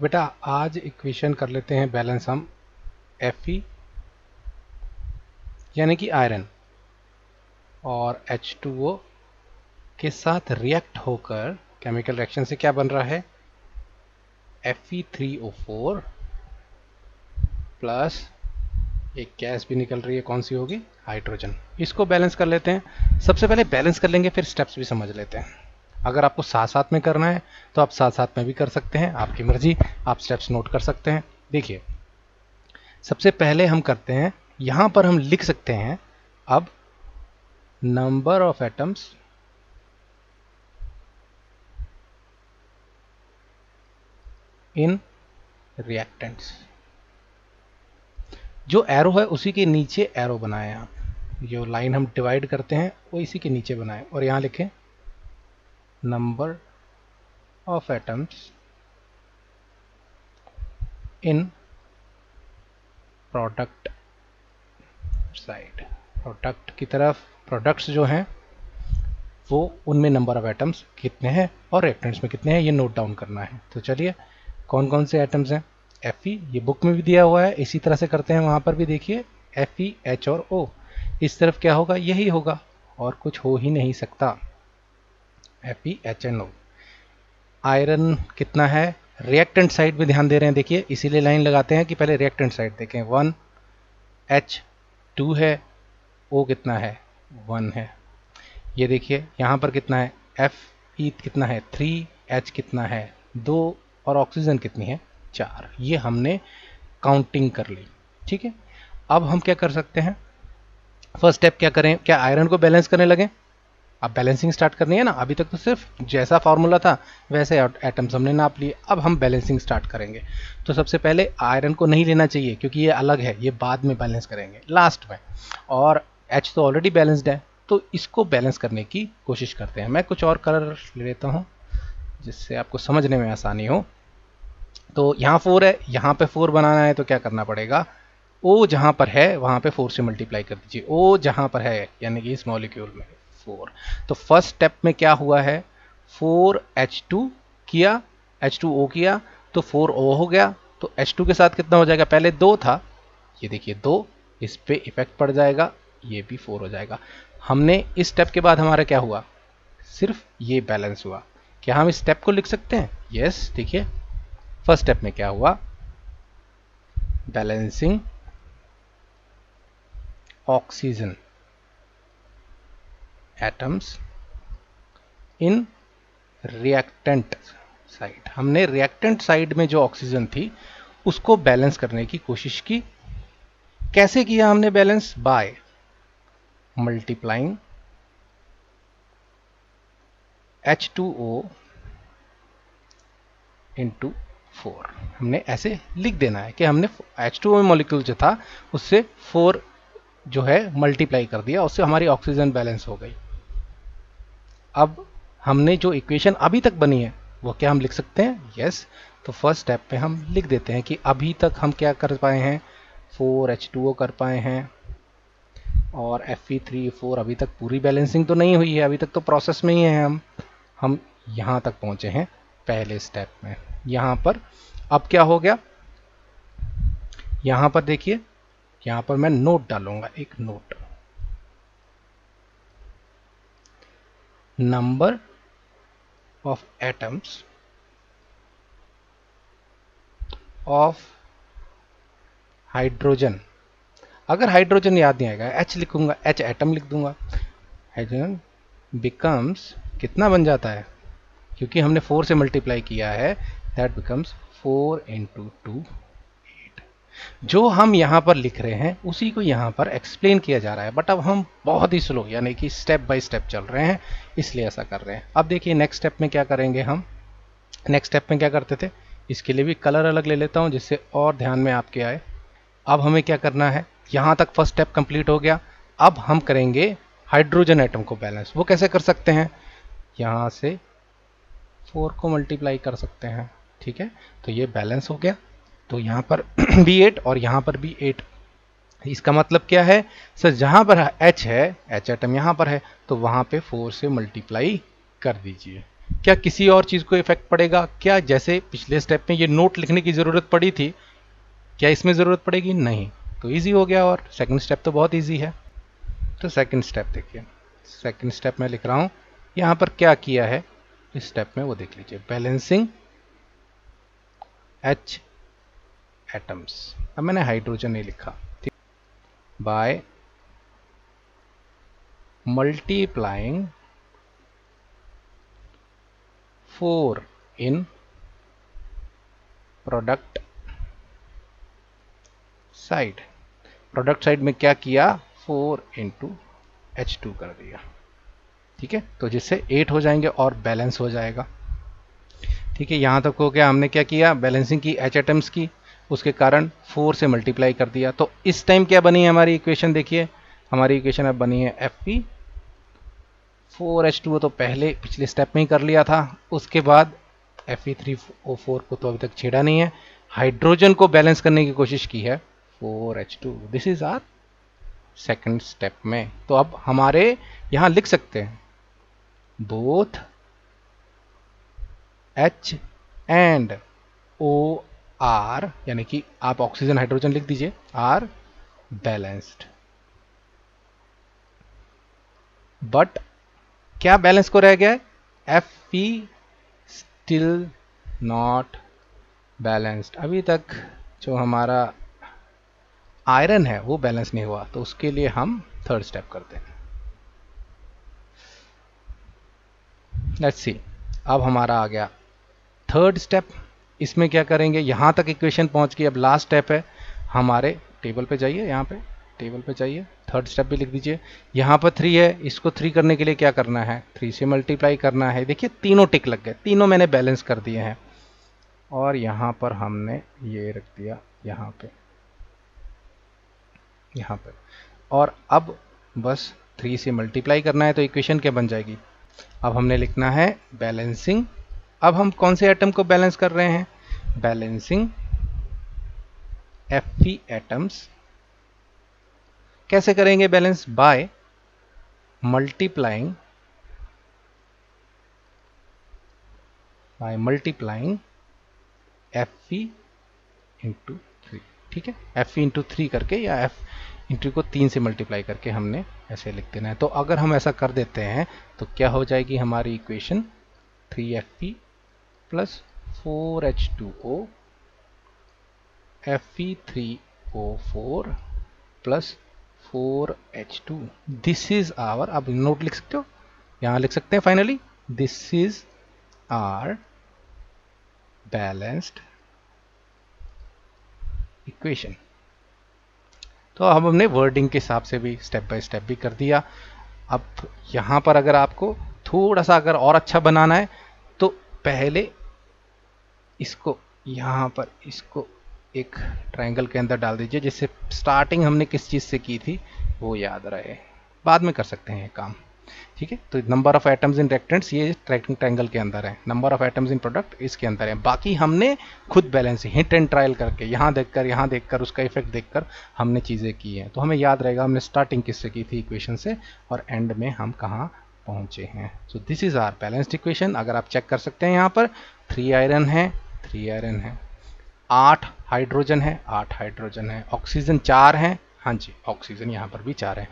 बेटा आज इक्वेशन कर लेते हैं बैलेंस हम Fe यानी कि आयरन और H2O के साथ रिएक्ट होकर केमिकल रिएक्शन से क्या बन रहा है Fe3O4 प्लस एक गैस भी निकल रही है, कौन सी होगी, हाइड्रोजन। इसको बैलेंस कर लेते हैं। सबसे पहले बैलेंस कर लेंगे, फिर स्टेप्स भी समझ लेते हैं। अगर आपको साथ साथ में करना है तो आप साथ साथ में भी कर सकते हैं, आपकी मर्जी, आप स्टेप्स नोट कर सकते हैं। देखिए सबसे पहले हम करते हैं, यहां पर हम लिख सकते हैं अब number of atoms in reactants. जो एरो है उसी के नीचे एरो बनाए आप, जो लाइन हम डिवाइड करते हैं वो इसी के नीचे बनाए और यहां लिखें number of atoms in product side. Product की तरफ प्रोडक्ट्स जो हैं वो उनमें नंबर ऑफ एटम्स कितने हैं और रिएक्टेंट्स में कितने हैं ये नोट डाउन करना है। तो चलिए कौन कौन से एटम्स हैं। Fe ये बुक में भी दिया हुआ है, इसी तरह से करते हैं, वहां पर भी देखिए Fe H और O। इस तरफ क्या होगा, यही होगा और कुछ हो ही नहीं सकता, Fe H and O। Iron कितना है, रिएक्टेंट साइड में ध्यान दे रहे हैं, देखिए इसीलिए लाइन लगाते हैं कि पहले रिएक्टेंट साइड देखें। 1 H 2 है, O कितना है 1 है। ये देखिए यहाँ पर कितना है, Fe कितना है 3, H कितना है 2 और ऑक्सीजन कितनी है 4। ये हमने काउंटिंग कर ली, ठीक है। अब हम क्या कर सकते हैं, फर्स्ट स्टेप क्या करें, क्या आयरन को बैलेंस करने लगे। अब बैलेंसिंग स्टार्ट करनी है ना, अभी तक तो सिर्फ जैसा फॉर्मूला था वैसे एटम्स हमने नाप लिए, अब हम बैलेंसिंग स्टार्ट करेंगे। तो सबसे पहले आयरन को नहीं लेना चाहिए क्योंकि ये अलग है, ये बाद में बैलेंस करेंगे लास्ट में, और H तो ऑलरेडी बैलेंस्ड है, तो इसको बैलेंस करने की कोशिश करते हैं। मैं कुछ और कलर ले लेता हूँ जिससे आपको समझने में आसानी हो। तो यहाँ 4 है, यहाँ पे 4 बनाना है तो क्या करना पड़ेगा, O जहाँ पर है वहाँ पे 4 से मल्टीप्लाई कर दीजिए। O जहाँ पर है यानी कि इस मॉलिक्यूल में 4। तो फर्स्ट स्टेप में क्या हुआ है, 4H2 किया, H2O किया तो 4O हो गया। तो H2 के साथ कितना हो जाएगा, पहले 2 था, ये देखिए 2, इस पे इफेक्ट पड़ जाएगा, ये भी 4 हो जाएगा। हमने इस स्टेप के बाद हमारा क्या हुआ, सिर्फ ये बैलेंस हुआ। क्या हम इस स्टेप को लिख सकते हैं, यस। देखिए फर्स्ट स्टेप में क्या हुआ, balancing oxygen atoms in reactant side. हमने रिएक्टेंट साइड में जो ऑक्सीजन थी उसको बैलेंस करने की कोशिश की। कैसे किया हमने balance, by multiplying H2O into 4। हमने ऐसे लिख देना है कि हमने H2O मॉलिक्यूल जो था उससे 4 जो है मल्टीप्लाई कर दिया, उससे हमारी ऑक्सीजन बैलेंस हो गई। अब हमने जो इक्वेशन अभी तक बनी है वो क्या हम लिख सकते हैं, यस। तो फर्स्ट स्टेप पे हम लिख देते हैं कि अभी तक हम क्या कर पाए हैं, 4H2O कर पाए हैं और Fe3O4 अभी तक पूरी बैलेंसिंग तो नहीं हुई है, अभी तक तो प्रोसेस में ही है। हम यहाँ तक पहुँचे हैं पहले स्टेप में। यहाँ पर अब क्या हो गया, यहाँ पर देखिए, यहाँ पर मैं नोट डालूंगा, एक note, number of atoms of hydrogen. अगर हाइड्रोजन याद नहीं आएगा H लिखूंगा, H एटम लिख दूंगा, हाइड्रोजन बिकम्स कितना बन जाता है, क्योंकि हमने 4 से मल्टीप्लाई किया है, दैट बिकम्स 4 इंटू 2 8। जो हम यहाँ पर लिख रहे हैं उसी को यहाँ पर एक्सप्लेन किया जा रहा है, बट अब हम बहुत ही स्लो यानी कि स्टेप बाय स्टेप चल रहे हैं, इसलिए ऐसा कर रहे हैं। अब देखिए नेक्स्ट स्टेप में क्या करेंगे हम, नेक्स्ट स्टेप में क्या करते थे, इसके लिए भी कलर अलग ले लेता हूँ जिससे और ध्यान में आपके आए। अब हमें क्या करना है, यहाँ तक फर्स्ट स्टेप कंप्लीट हो गया, अब हम करेंगे हाइड्रोजन एटम को बैलेंस। वो कैसे कर सकते हैं, यहाँ से 4 को मल्टीप्लाई कर सकते हैं, ठीक है। तो ये बैलेंस हो गया, तो यहाँ पर भी 8 और यहाँ पर भी 8। इसका मतलब क्या है सर, जहाँ पर H है, H एटम यहाँ पर है तो वहाँ पे 4 से मल्टीप्लाई कर दीजिए। क्या किसी और चीज़ को इफेक्ट पड़ेगा? क्या जैसे पिछले स्टेप में ये नोट लिखने की ज़रूरत पड़ी थी, क्या इसमें ज़रूरत पड़ेगी? नहीं। तो इजी हो गया। और सेकंड स्टेप तो बहुत इजी है। तो सेकंड स्टेप देखिए, सेकंड स्टेप में लिख रहा हूँ, यहाँ पर क्या किया है इस स्टेप में वो देख लीजिए, बैलेंसिंग H एटम्स। अब मैंने हाइड्रोजन नहीं लिखा, by multiplying 4 in product side. Product side में क्या किया, 4 इंटू H2 कर दिया। ठीक है, तो जिससे 8 हो जाएंगे और बैलेंस हो जाएगा। ठीक है, यहां तक हो गया। हमने क्या किया, बैलेंसिंग की H एटम्स की, उसके कारण 4 से मल्टीप्लाई कर दिया। तो इस टाइम क्या बनी है हमारी इक्वेशन, देखिए हमारी इक्वेशन अब बनी है Fe 4H2O, तो पहले पिछले स्टेप में ही कर लिया था। उसके बाद Fe3O4 को तो अभी तक छेड़ा नहीं है। हाइड्रोजन को बैलेंस करने की कोशिश की है 4H2। This is our second step में। तो अब हमारे यहां लिख सकते हैं both H and O are, यानी कि आप ऑक्सीजन हाइड्रोजन लिख दीजिए, आर बैलेंस्ड। बट क्या बैलेंस को रह गया है, Fe स्टिल नॉट बैलेंस्ड। अभी तक जो हमारा आयरन है वो बैलेंस नहीं हुआ, तो उसके लिए हम थर्ड स्टेप करते हैं। लेट्स सी, अब हमारा आ गया थर्ड स्टेप। इसमें क्या करेंगे, यहां तक इक्वेशन पहुंच गई, अब लास्ट स्टेप है हमारे। टेबल पे जाइए, यहाँ पे टेबल पे जाइए, थर्ड स्टेप भी लिख दीजिए। यहाँ पर 3 है, इसको 3 करने के लिए क्या करना है, 3 से मल्टीप्लाई करना है। देखिए तीनों टिक लग गए, तीनों मैंने बैलेंस कर दिए हैं। और यहाँ पर हमने ये रख दिया यहाँ पे, यहाँ पे। और अब बस 3 से मल्टीप्लाई करना है, तो इक्वेशन क्या बन जाएगी। अब हमने लिखना है बैलेंसिंग। अब हम कौन से एटम को बैलेंस कर रहे हैं, बैलेंसिंग Fe एटम्स। कैसे करेंगे balance, by multiplying Fe into 3। ठीक है, Fe इंटू 3 करके, या F इंटू को 3 से मल्टीप्लाई करके हमने ऐसे लिख देना है। तो अगर हम ऐसा कर देते हैं तो क्या हो जाएगी हमारी equation, 3Fe plus 4H2O Fe3O4 plus 4H2। This is our, अब नोट लिख सकते हो, यहां लिख सकते हैं finally, this is our balanced equation. तो अब हमने वर्डिंग के हिसाब से भी स्टेप बाय स्टेप भी कर दिया। अब यहां पर अगर आपको थोड़ा सा अगर और अच्छा बनाना है, तो पहले इसको यहां पर इसको एक ट्रायंगल के अंदर डाल दीजिए, जिससे स्टार्टिंग हमने किस चीज से की थी वो याद रहे। बाद में कर सकते हैं ये काम। ठीक है, तो number of atoms in reactants ये ट्रायंगल के अंदर है, number of atoms in product इसके अंदर है। बाकी हमने खुद बैलेंस हिट एंड ट्रायल करके यहाँ देखकर उसका इफेक्ट देखकर हमने चीजें की हैं। तो हमें याद रहेगा हमने स्टार्टिंग किससे की थी, इक्वेशन से, और एंड में हम कहाँ पहुंचे हैं। So this is our balanced equation. अगर आप चेक कर सकते हैं, यहाँ पर 3 आयरन है, 3 आयरन है, 8 हाइड्रोजन है, 8 हाइड्रोजन है, ऑक्सीजन 4 है, हाँ जी ऑक्सीजन यहाँ पर भी 4 है।